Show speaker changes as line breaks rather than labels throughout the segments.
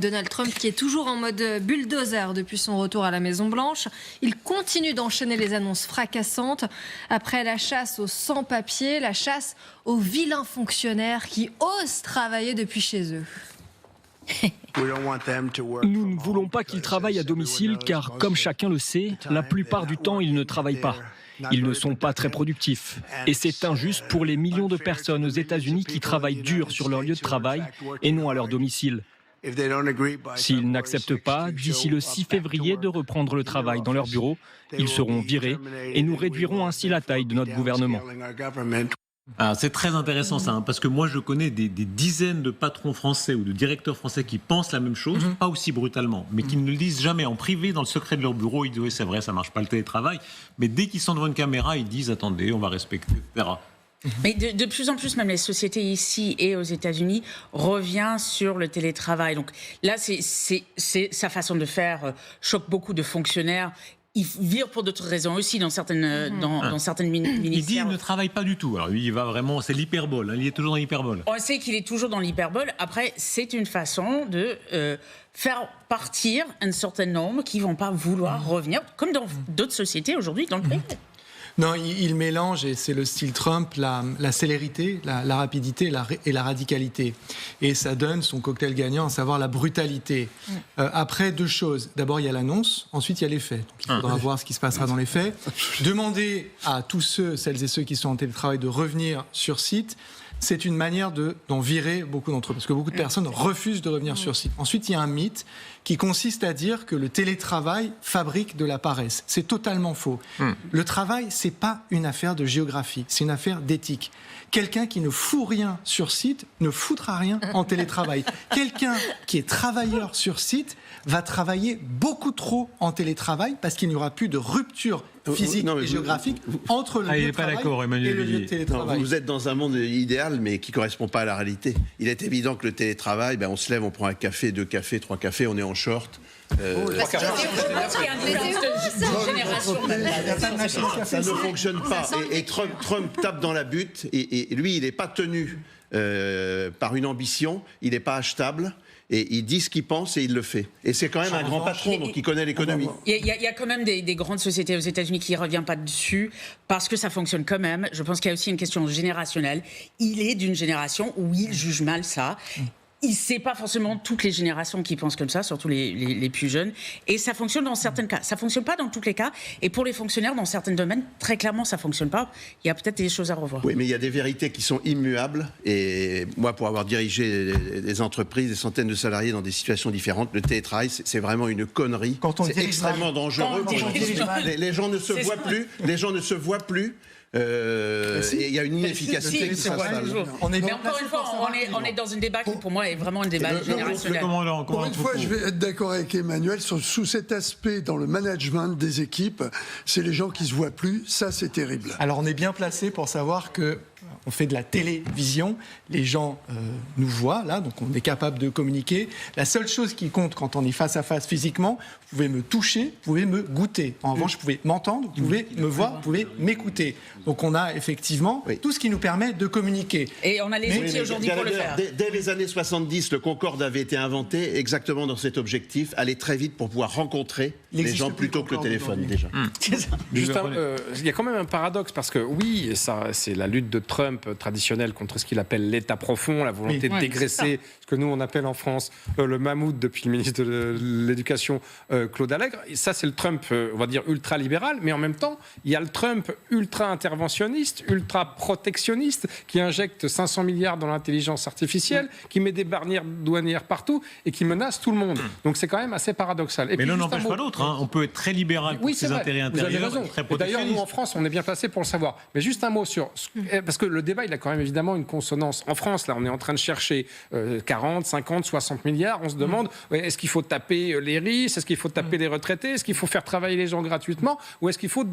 Donald Trump qui est toujours en mode bulldozer depuis son retour à la Maison-Blanche. Il continue d'enchaîner les annonces fracassantes. Après la chasse aux sans-papiers, la chasse aux vilains fonctionnaires qui osent travailler depuis chez eux.
Nous ne voulons pas qu'ils travaillent à domicile car, comme chacun le sait, la plupart du temps, ils ne travaillent pas. Ils ne sont pas très productifs. Et c'est injuste pour les millions de personnes aux États-Unis qui travaillent dur sur leur lieu de travail et non à leur domicile. S'ils n'acceptent pas, d'ici le 6 février, de reprendre le travail dans leur bureau, ils seront virés et nous réduirons ainsi la taille de notre gouvernement.
Ah, c'est très intéressant ça, parce que moi je connais des dizaines de patrons français ou de directeurs français qui pensent la même chose, pas aussi brutalement, mais qui ne le disent jamais en privé, dans le secret de leur bureau. Ils disent oui, c'est vrai, ça marche pas le télétravail, mais dès qu'ils sont devant une caméra, ils disent attendez, on va respecter, etc.
Mais de plus en plus, même les sociétés ici et aux États-Unis reviennent sur le télétravail. Donc là, c'est sa façon de faire choque beaucoup de fonctionnaires. Ils virent pour d'autres raisons aussi dans certaines ministères.
Il dit qu'il ne travaille pas du tout. Alors lui, il va vraiment, c'est l'hyperbole. Il est toujours dans l'hyperbole.
On sait qu'il est toujours dans l'hyperbole. Après, c'est une façon de faire partir un certain nombre qui ne vont pas vouloir revenir, comme dans d'autres sociétés aujourd'hui dans le pays.
Non, il mélange, et c'est le style Trump, la célérité, la rapidité et la radicalité. Et ça donne son cocktail gagnant, à savoir la brutalité. Après, deux choses. D'abord, il y a l'annonce, ensuite, il y a les faits. Donc, il faudra voir ce qui se passera dans les faits. Demander à tous celles et ceux qui sont en télétravail de revenir sur site, c'est une manière d'en virer beaucoup d'entre eux, parce que beaucoup de personnes refusent de revenir sur site. Ensuite, il y a un mythe qui consiste à dire que le télétravail fabrique de la paresse. C'est totalement faux. Le travail, c'est pas une affaire de géographie, c'est une affaire d'éthique. Quelqu'un qui ne fout rien sur site ne foutra rien en télétravail. Quelqu'un qui est travailleur sur site va travailler beaucoup trop en télétravail parce qu'il n'y aura plus de rupture physique et géographique entre le lieu de travail et le lieu de télétravail.
Vous êtes dans un monde idéal, mais qui ne correspond pas à la réalité. Il est évident que le télétravail, on se lève, on prend un café, 2 cafés, 3 cafés, on est en short. Ça ne fonctionne pas. Et Trump tape dans la butte. Et lui, il n'est pas tenu par une ambition. Il n'est pas achetable. Et il dit ce qu'il pense et il le fait. Et c'est quand même un grand patron, donc il connaît l'économie.
Il y a quand même des grandes sociétés aux États-Unis qui ne reviennent pas dessus parce que ça fonctionne quand même. Je pense qu'il y a aussi une question générationnelle. Il est d'une génération où il juge mal ça. C'est pas forcément toutes les générations qui pensent comme ça, surtout les plus jeunes. Et ça fonctionne dans certains cas. Ça fonctionne pas dans tous les cas. Et pour les fonctionnaires, dans certains domaines, très clairement, ça fonctionne pas. Il y a peut-être des choses à revoir.
Oui, mais il y a des vérités qui sont immuables. Et moi, pour avoir dirigé des entreprises, des centaines de salariés dans des situations différentes, le télétravail, c'est vraiment une connerie. C'est extrêmement dangereux. Les gens ne se voient plus. Les gens ne se voient plus. Il y a une inefficacité qui s'installe.
Mais encore une fois, on est dans un débat qui, pour moi, est vraiment un débat générationnel.
Pour une fois, je vais être d'accord avec Emmanuel sous cet aspect dans le management des équipes. C'est les gens qui se voient plus. Ça, c'est terrible.
Alors, on est bien placé pour savoir que on fait de la télévision, les gens nous voient là, donc on est capable de communiquer. La seule chose qui compte quand on est face à face physiquement, vous pouvez me toucher, vous pouvez me goûter. En revanche, vous pouvez m'entendre, vous pouvez me voir, vous pouvez m'écouter. Donc on a effectivement tout ce qui nous permet de communiquer.
Et on a les outils aujourd'hui pour le faire.
Dès les années 70, le Concorde avait été inventé exactement dans cet objectif, aller très vite pour pouvoir rencontrer les gens plutôt que le téléphone déjà.
Il y a quand même un paradoxe parce que oui, ça, c'est la lutte de Trump traditionnelle contre ce qu'il appelle l'État profond, la volonté de dégraisser ce que nous on appelle en France le mammouth depuis le ministre de l'Éducation Claude Allègre. Et ça, c'est le Trump, on va dire, ultra-libéral, mais en même temps, il y a le Trump ultra-interventionniste, ultra-protectionniste, qui injecte 500 milliards dans l'intelligence artificielle, qui met des barrières douanières partout et qui menace tout le monde. Donc c'est quand même assez paradoxal. Et
mais l'un n'empêche pas l'autre. On peut être très libéral pour ses intérêts intérieurs. Vous avez raison. Très protectionniste.
D'ailleurs, nous en France, on est bien placé pour le savoir. Mais juste un mot sur... Parce que le débat, il a quand même évidemment une consonance. En France, là, on est en train de chercher 40, 50, 60 milliards. On se demande, est-ce qu'il faut taper les riches? Est-ce qu'il faut taper les retraités? Est-ce qu'il faut faire travailler les gens gratuitement? Ou est-ce qu'il faut,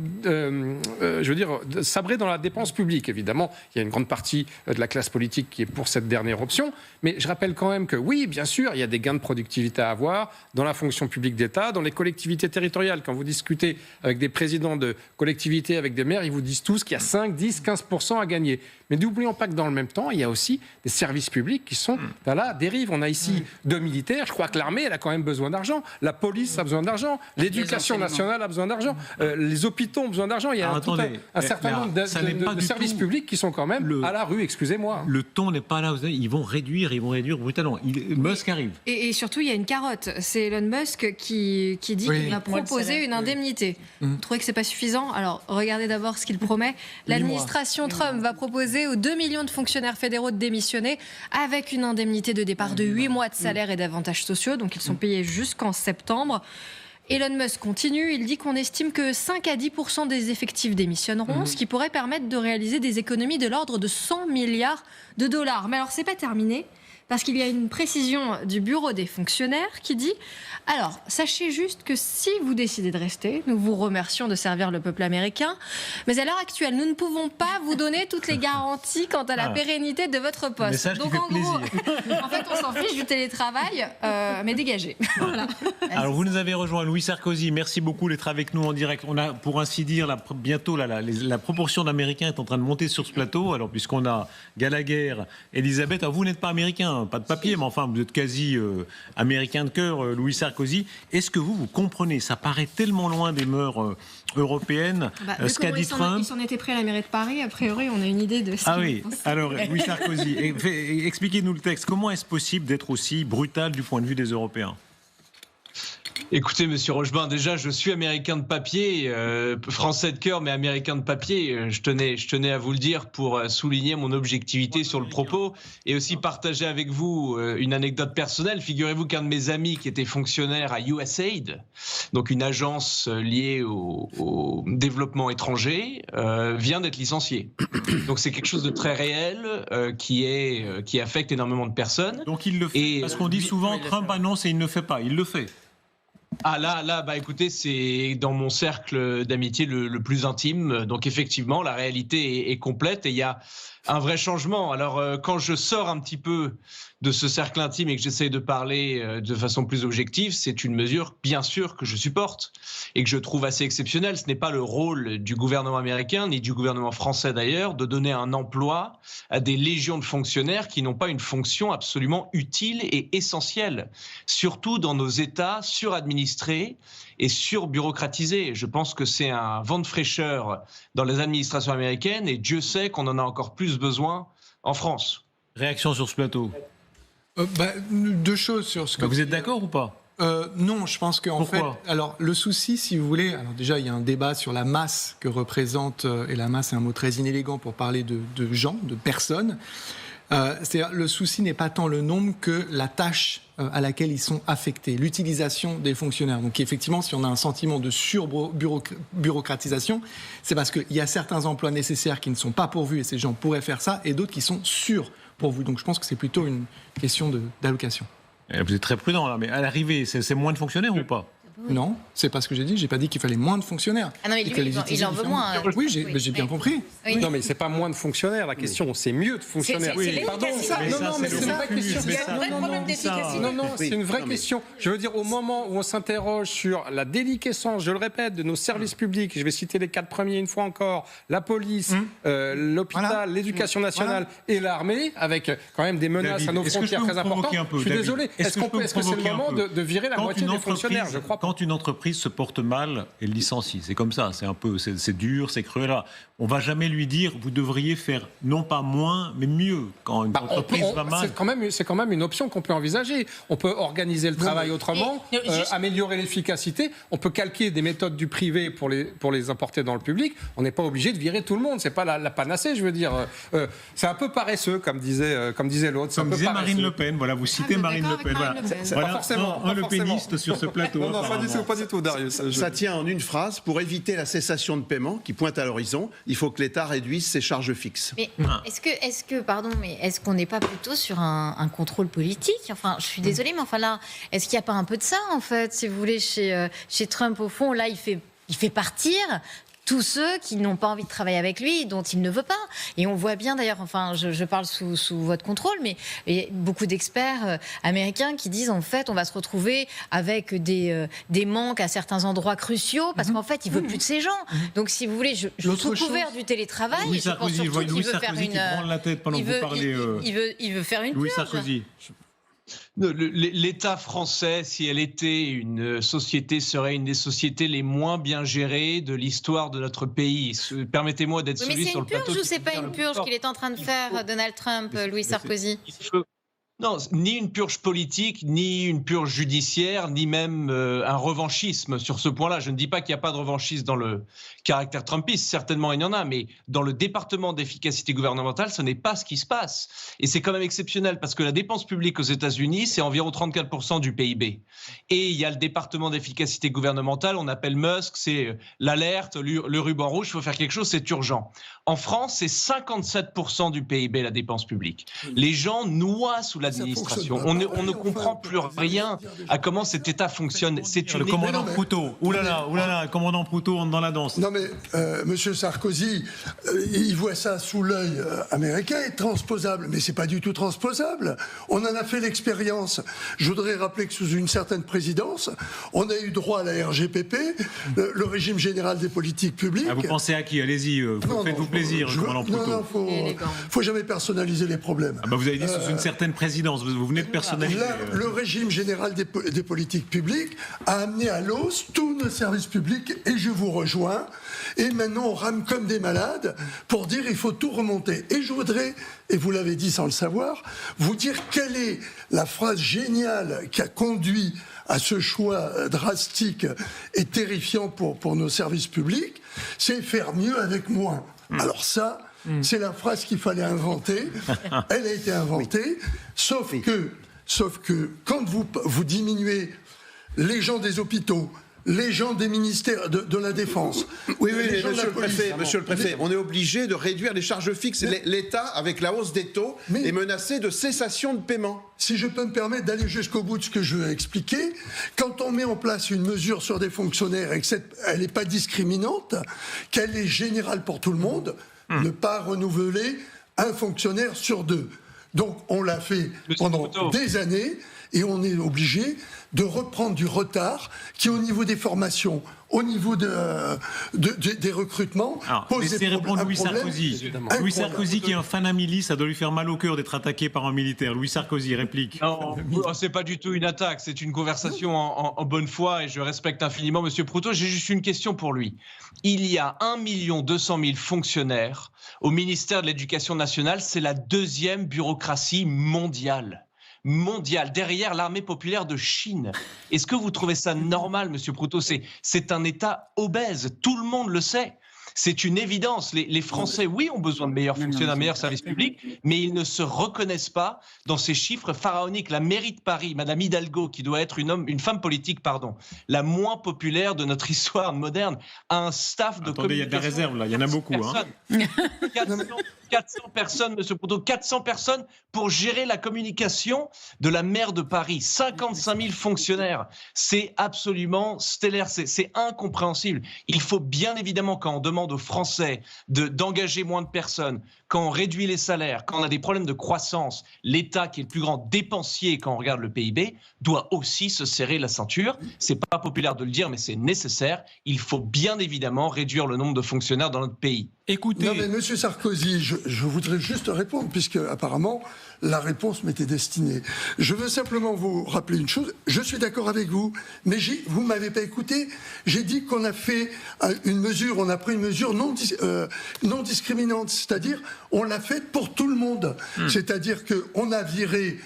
sabrer dans la dépense publique? Évidemment, il y a une grande partie de la classe politique qui est pour cette dernière option. Mais je rappelle quand même que oui, bien sûr, il y a des gains de productivité à avoir dans la fonction publique d'État, dans les collectivités collectivités territoriales. Quand vous discutez avec des présidents de collectivités, avec des maires, ils vous disent tous qu'il y a 5, 10, 15% à gagner. Mais n'oublions pas que dans le même temps, il y a aussi des services publics qui sont à la dérive. On a ici 2 militaires. Je crois que l'armée, elle a quand même besoin d'argent. La police a besoin d'argent. L'éducation nationale a besoin d'argent. Les hôpitaux ont besoin d'argent. Il y a un certain nombre de services publics qui sont quand même à la rue, excusez-moi.
Le ton n'est pas là. Ils vont réduire brutalement. Musk arrive.
Et surtout, il y a une carotte. C'est Elon Musk qui dit qu'il va proposer une indemnité. Vous trouvez que c'est pas suffisant? Alors, regardez d'abord ce qu'il promet. L'administration Trump va proposer aux 2 millions de fonctionnaires fédéraux de démissionner avec une indemnité de départ de 8 mois de salaire et d'avantages sociaux. Donc, ils sont payés jusqu'en septembre. Elon Musk continue, il dit qu'on estime que 5 à 10% des effectifs démissionneront, ce qui pourrait permettre de réaliser des économies de l'ordre de 100 milliards de dollars. Mais alors, c'est pas terminé, parce qu'il y a une précision du bureau des fonctionnaires qui dit « Alors, sachez juste que si vous décidez de rester, nous vous remercions de servir le peuple américain, mais à l'heure actuelle, nous ne pouvons pas vous donner toutes les garanties quant à la pérennité de votre poste. »
Message
Donc
qui fait
en gros, en fait, on s'en fiche du télétravail, mais dégagé. Voilà.
Alors, vous nous avez rejoint, Louis Sarkozy. Merci beaucoup d'être avec nous en direct. On a, pour ainsi dire, bientôt, la proportion d'Américains est en train de monter sur ce plateau. Alors, puisqu'on a Gallagher, Elisabeth, alors vous n'êtes pas américain, pas de papier, mais enfin, vous êtes quasi américain de cœur, Louis Sarkozy. Est-ce que vous comprenez, ça paraît tellement loin des mœurs européennes, ce qu'a dit Trump.
Ils s'en étaient pris à la mairie de Paris, a priori, on a une idée de ça.
Ah oui, alors Louis Sarkozy, expliquez-nous le texte. Comment est-ce possible d'être aussi brutal du point de vue des Européens ?
Écoutez, monsieur Rochebin, déjà, je suis américain de papier, français de cœur, mais américain de papier. Je tenais à vous le dire pour souligner mon objectivité sur le propos et aussi partager avec vous une anecdote personnelle. Figurez-vous qu'un de mes amis qui était fonctionnaire à USAID, donc une agence liée au développement étranger, vient d'être licencié. Donc c'est quelque chose de très réel qui affecte énormément de personnes.
Donc il le fait, parce qu'on dit souvent Trump annonce et il ne le fait pas. Il le fait.
Ah là, bah écoutez, c'est dans mon cercle d'amitié le plus intime. Donc effectivement, la réalité est complète et il y a un vrai changement. Alors quand je sors un petit peu de ce cercle intime et que j'essaie de parler de façon plus objective, c'est une mesure, bien sûr, que je supporte et que je trouve assez exceptionnelle. Ce n'est pas le rôle du gouvernement américain, ni du gouvernement français d'ailleurs, de donner un emploi à des légions de fonctionnaires qui n'ont pas une fonction absolument utile et essentielle, surtout dans nos États suradministrés et surbureaucratisés. Je pense que c'est un vent de fraîcheur dans les administrations américaines et Dieu sait qu'on en a encore plus besoin en France.
Réaction sur ce plateau.
2 choses sur ce que...
Vous êtes d'accord ou pas ?
Non, je pense qu'en fait, alors le souci, si vous voulez, alors déjà il y a un débat sur la masse que représente, et la masse est un mot très inélégant pour parler de gens, de personnes. C'est-à-dire le souci n'est pas tant le nombre que la tâche à laquelle ils sont affectés, l'utilisation des fonctionnaires. Donc effectivement, si on a un sentiment de surbureaucratisation, c'est parce qu'il y a certains emplois nécessaires qui ne sont pas pourvus et ces gens pourraient faire ça, et d'autres qui sont surpourvus. Donc je pense que c'est plutôt une question d'allocation.
Vous êtes très prudent là, mais à l'arrivée, c'est moins de fonctionnaires ou pas ?
Non, c'est pas ce que j'ai dit. J'ai pas dit qu'il fallait moins de fonctionnaires.
Ah non, mais lui, il en veut moins.
Oui, j'ai bien compris.
Oui.
Non, mais c'est pas moins de fonctionnaires. La question, c'est mieux de fonctionnaires.
Pardon.
Non, mais c'est une vraie question.
Il y a un vrai problème d'efficacité.
Non, c'est une vraie question. Je veux dire, au moment où on s'interroge sur la déliquescence, je le répète, de nos services publics, je vais citer les 4 premiers une fois encore, la police, l'hôpital, l'éducation nationale et l'armée, avec quand même des menaces
David,
à nos frontières très importantes. Je suis désolé. Est-ce que c'est le moment de virer la moitié des fonctionnaires ? Je crois pas.
Quand une entreprise se porte mal, elle licencie. C'est comme ça. C'est dur, c'est cruel. Là, on va jamais lui dire vous devriez faire non pas moins, mais mieux. Quand une entreprise va mal,
c'est quand même une option qu'on peut envisager. On peut organiser le travail autrement, améliorer l'efficacité. On peut calquer des méthodes du privé pour les importer dans le public. On n'est pas obligé de virer tout le monde. C'est pas la panacée, je veux dire. C'est un peu paresseux, comme disait l'autre.
Comme disait Marine Le Pen. Voilà, vous citez Marine Le Pen.
Voilà, pas forcément.
Un Le Peniste sur ce plateau.
Non, pas du tout, Darius.
Ça tient en une phrase. Pour éviter la cessation de paiement qui pointe à l'horizon, il faut que l'État réduise ses charges fixes.
Mais est-ce qu'on n'est pas plutôt sur un contrôle politique ? Enfin, je suis désolée, mais enfin là, est-ce qu'il n'y a pas un peu de ça, en fait, si vous voulez, chez Trump, au fond, là, il fait partir tous ceux qui n'ont pas envie de travailler avec lui, dont il ne veut pas. Et on voit bien d'ailleurs, enfin je parle sous votre contrôle, mais il y a beaucoup d'experts américains qui disent en fait on va se retrouver avec des manques à certains endroits cruciaux parce qu'en fait il veut plus de ces gens. Donc si vous voulez, sous couvert du télétravail,
Louis Sarkozy, je vois Louis Sarkozy qui prend la tête pendant que vous parlez.
Il veut faire une
Louis
purge.
Sarkozy.
L'État français, si elle était une société, serait une des sociétés les moins bien gérées de l'histoire de notre pays. Permettez-moi d'être celui sur le plateau.
Mais c'est une purge ou c'est pas une purge qu'il est en train de faire, Donald Trump, Louis Sarkozy?
Non, ni une purge politique, ni une purge judiciaire, ni même un revanchisme sur ce point-là. Je ne dis pas qu'il n'y a pas de revanchisme dans le caractère trumpiste, certainement il y en a, mais dans le département d'efficacité gouvernementale, ce n'est pas ce qui se passe. Et c'est quand même exceptionnel parce que la dépense publique aux États-Unis, c'est environ 34% du PIB. Et il y a le département d'efficacité gouvernementale, on appelle Musk, c'est l'alerte, le ruban rouge, il faut faire quelque chose, c'est urgent. En France, c'est 57% du PIB, la dépense publique. Les gens noient sous l'administration. On ne comprend plus rien à comment cet État fonctionne. C'est
le commandant Proutot. Oulala, le commandant Proutot entre dans la danse.
Non mais Monsieur Sarkozy, il voit ça sous l'œil américain et transposable, mais c'est pas du tout transposable. On en a fait l'expérience. Je voudrais rappeler que sous une certaine présidence, on a eu droit à la RGPP, le régime général des politiques publiques.
Ah, vous pensez à qui? Allez-y, faites-vous plaisir, commandant Proutot.
Faut jamais personnaliser les problèmes.
Ah bah vous avez dit sous une certaine présidence, vous venez de personnaliser.
Là, le régime général des politiques publiques a amené à l'os tous nos services publics et je vous rejoins. Et maintenant, on rame comme des malades pour dire il faut tout remonter. Et je voudrais, et vous l'avez dit sans le savoir, vous dire quelle est la phrase géniale qui a conduit à ce choix drastique et terrifiant pour nos services publics, c'est faire mieux avec moins. Alors ça, c'est la phrase qu'il fallait inventer. Elle a été inventée, sauf que quand vous diminuez les gens des hôpitaux, les gens des ministères de la Défense.
Oui, monsieur le préfet, on est obligé de réduire les charges fixes. L'État, avec la hausse des taux, est menacé de cessation de paiement.
Si je peux me permettre d'aller jusqu'au bout de ce que je veux expliquer, quand on met en place une mesure sur des fonctionnaires et qu'elle n'est pas discriminante, qu'elle est générale pour tout le monde, ne pas renouveler un fonctionnaire sur deux. Donc on l'a fait pendant des années et on est obligé de reprendre du retard qui, au niveau des formations, au niveau des recrutements, pose
laissez répondre Louis Sarkozy. Louis Sarkozy qui est un fan Amélie, ça doit lui faire mal au cœur d'être attaqué par un militaire. Louis Sarkozy, réplique.
Non, c'est pas du tout une attaque, c'est une conversation en bonne foi et je respecte infiniment Monsieur Proutot. J'ai juste une question pour lui. Il y a 1 200 000 fonctionnaires au ministère de l'Éducation nationale, c'est la deuxième bureaucratie mondiale, derrière l'armée populaire de Chine. Est-ce que vous trouvez ça normal, Monsieur Proutot? C'est un État obèse, tout le monde le sait. C'est une évidence. Les Français, oui, ont besoin de meilleurs fonctionnaires, de meilleurs services publics, mais ils ne se reconnaissent pas dans ces chiffres pharaoniques. La mairie de Paris, Madame Hidalgo, qui doit être une femme politique, la moins populaire de notre histoire moderne, a un staff de communication.
Il y a de la réserve, là. Il y en a beaucoup.
400 personnes, Monsieur Proutot, 400 personnes pour gérer la communication de la maire de Paris. 55 000 fonctionnaires. C'est absolument stellaire. C'est incompréhensible. Il faut bien évidemment, quand on demande aux Français d'engager moins de personnes, quand on réduit les salaires, quand on a des problèmes de croissance, l'État, qui est le plus grand dépensier quand on regarde le PIB, doit aussi se serrer la ceinture. C'est pas populaire de le dire, mais c'est nécessaire. Il faut bien évidemment réduire le nombre de fonctionnaires dans notre pays.
Écoutez...
Non mais Monsieur Sarkozy, je voudrais juste répondre, puisque apparemment la réponse m'était destinée. Je veux simplement vous rappeler une chose, je suis d'accord avec vous, mais vous ne m'avez pas écouté, j'ai dit qu'on a fait une mesure, on a pris une mesure non discriminante, c'est-à-dire on l'a faite pour tout le monde, c'est-à-dire qu'on a viré...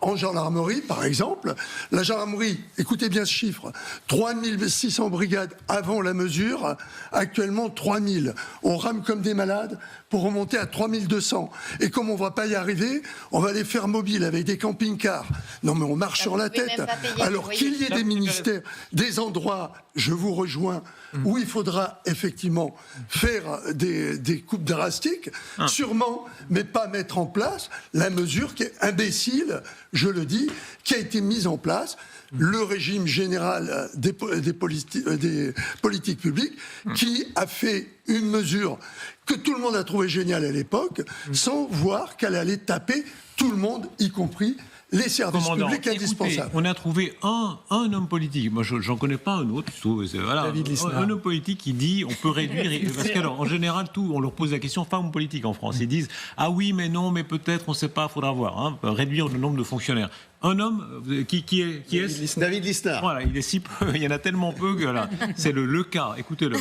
En gendarmerie, par exemple, la gendarmerie, écoutez bien ce chiffre, 3600 brigades avant la mesure, actuellement 3000. On rame comme des malades pour remonter à 3200. Et comme on ne va pas y arriver, on va les faire mobiles avec des camping-cars. Non mais on marche sur la tête. Alors qu'il y ait des ministères, des endroits, je vous rejoins, où il faudra effectivement faire des coupes drastiques, sûrement, mais pas mettre en place la mesure qui est imbécile, je le dis, qui a été mise en place le régime général des politiques publiques, qui a fait une mesure que tout le monde a trouvé géniale à l'époque, sans voir qu'elle allait taper tout le monde, y compris les services publics indispensables.
On a trouvé un homme politique, moi j'en connais pas un autre, voilà, un homme politique qui dit on peut réduire, parce qu'en général on leur pose la question femmes politiques en France, ils disent ah oui mais non mais peut-être on ne sait pas, il faudra voir, réduire le nombre de fonctionnaires. Un homme qui est
David Lisnard.
Voilà, il est si peu, il y en a tellement peu que là, c'est le cas, écoutez-le.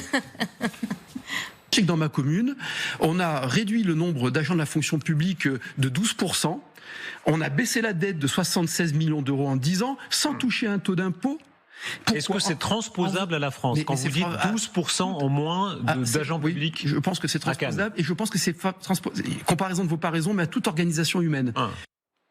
Dans ma commune, on a réduit le nombre d'agents de la fonction publique de 12%. On a baissé la dette de 76 millions d'euros en 10 ans, sans toucher un taux d'impôt.
Est-ce que c'est transposable à la France quand vous dites 12% en moins d'agents publics?
Je pense que c'est transposable et je pense que c'est comparaison ne vaut pas raison, mais à toute organisation humaine.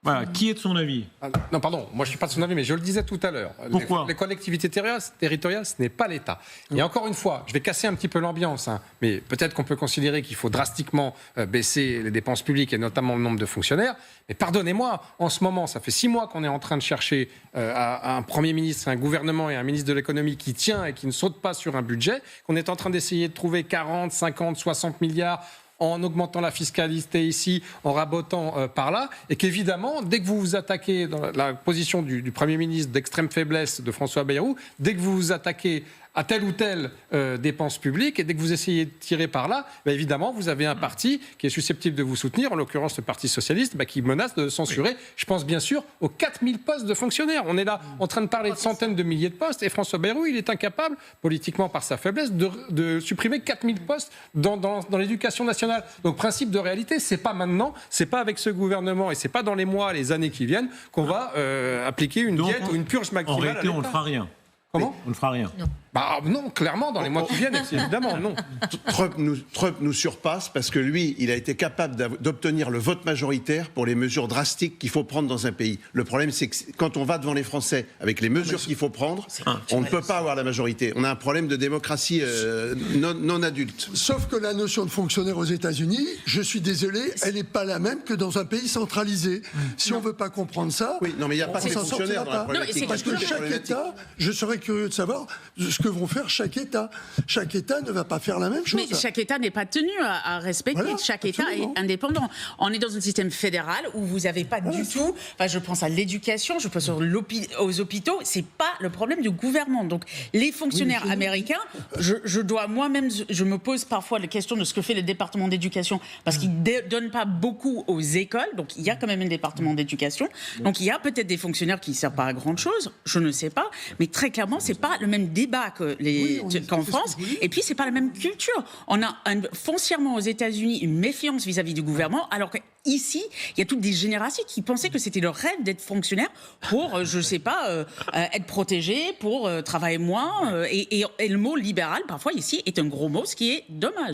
Voilà. Qui est de son avis?
Non, pardon, moi je ne suis pas de son avis, mais je le disais tout à l'heure.
Pourquoi?
Les collectivités territoriales, ce n'est pas l'État. Et encore une fois, je vais casser un petit peu l'ambiance, mais peut-être qu'on peut considérer qu'il faut drastiquement baisser les dépenses publiques et notamment le nombre de fonctionnaires. Mais pardonnez-moi, en ce moment, ça fait 6 mois qu'on est en train de chercher un Premier ministre, un gouvernement et un ministre de l'économie qui tient et qui ne saute pas sur un budget, qu'on est en train d'essayer de trouver 40, 50, 60 milliards en augmentant la fiscalité ici, en rabotant par là, et qu'évidemment, dès que vous vous attaquez dans la position du Premier ministre d'extrême faiblesse de François Bayrou, dès que vous vous attaquez à telle ou telle dépense publique, et dès que vous essayez de tirer par là, évidemment, vous avez un parti qui est susceptible de vous soutenir, en l'occurrence le Parti socialiste, qui menace de censurer. Oui. Je pense bien sûr aux 4000 postes de fonctionnaires. On est là en train de parler de centaines de milliers de postes, et François Bayrou, il est incapable, politiquement par sa faiblesse, de supprimer 4000 postes dans l'éducation nationale. Donc principe de réalité, c'est pas maintenant, c'est pas avec ce gouvernement, et c'est pas dans les mois, les années qui viennent, qu'on va appliquer une diète ou une purge maximale.
En réalité, on ne fera rien.
Comment ?
On ne fera rien.
Non. Non, clairement, dans les mois qui viennent, évidemment, non.
Trump nous surpasse parce que lui, il a été capable d'obtenir le vote majoritaire pour les mesures drastiques qu'il faut prendre dans un pays. Le problème, c'est que quand on va devant les Français avec les mesures qu'il faut prendre, on ne peut pas avoir la majorité. On a un problème de démocratie non adulte.
Sauf que la notion de fonctionnaire aux États-Unis, je suis désolé, elle n'est pas la même que dans un pays centralisé. Si on ne veut pas comprendre ça,
oui, non, mais il n'y a pas de fonctionnaires dans la problématique.
Parce que chaque État, je serais curieux de savoir ce que vont faire chaque État. Chaque État ne va pas faire la même chose.
Mais chaque État n'est pas tenu à respecter. Voilà, chaque État est indépendant. On est dans un système fédéral où vous n'avez pas du tout... Enfin, je pense à l'éducation, je pense aux hôpitaux. C'est pas le problème du gouvernement. Donc, les fonctionnaires américains, je dois moi-même... Je me pose parfois la question de ce que fait le département d'éducation, parce qu'il ne donne pas beaucoup aux écoles. Donc, il y a quand même un département d'éducation. Donc, il y a peut-être des fonctionnaires qui ne servent pas à grand-chose. Je ne sais pas. Mais très clairement, c'est pas le même débat qu'en France. Et puis, c'est pas la même culture. On a foncièrement aux États-Unis une méfiance vis-à-vis du gouvernement, alors qu'ici, il y a toutes des générations qui pensaient que c'était leur rêve d'être fonctionnaire pour, je sais pas, être protégé, pour travailler moins. Et le mot libéral, parfois, ici, est un gros mot, ce qui est dommage.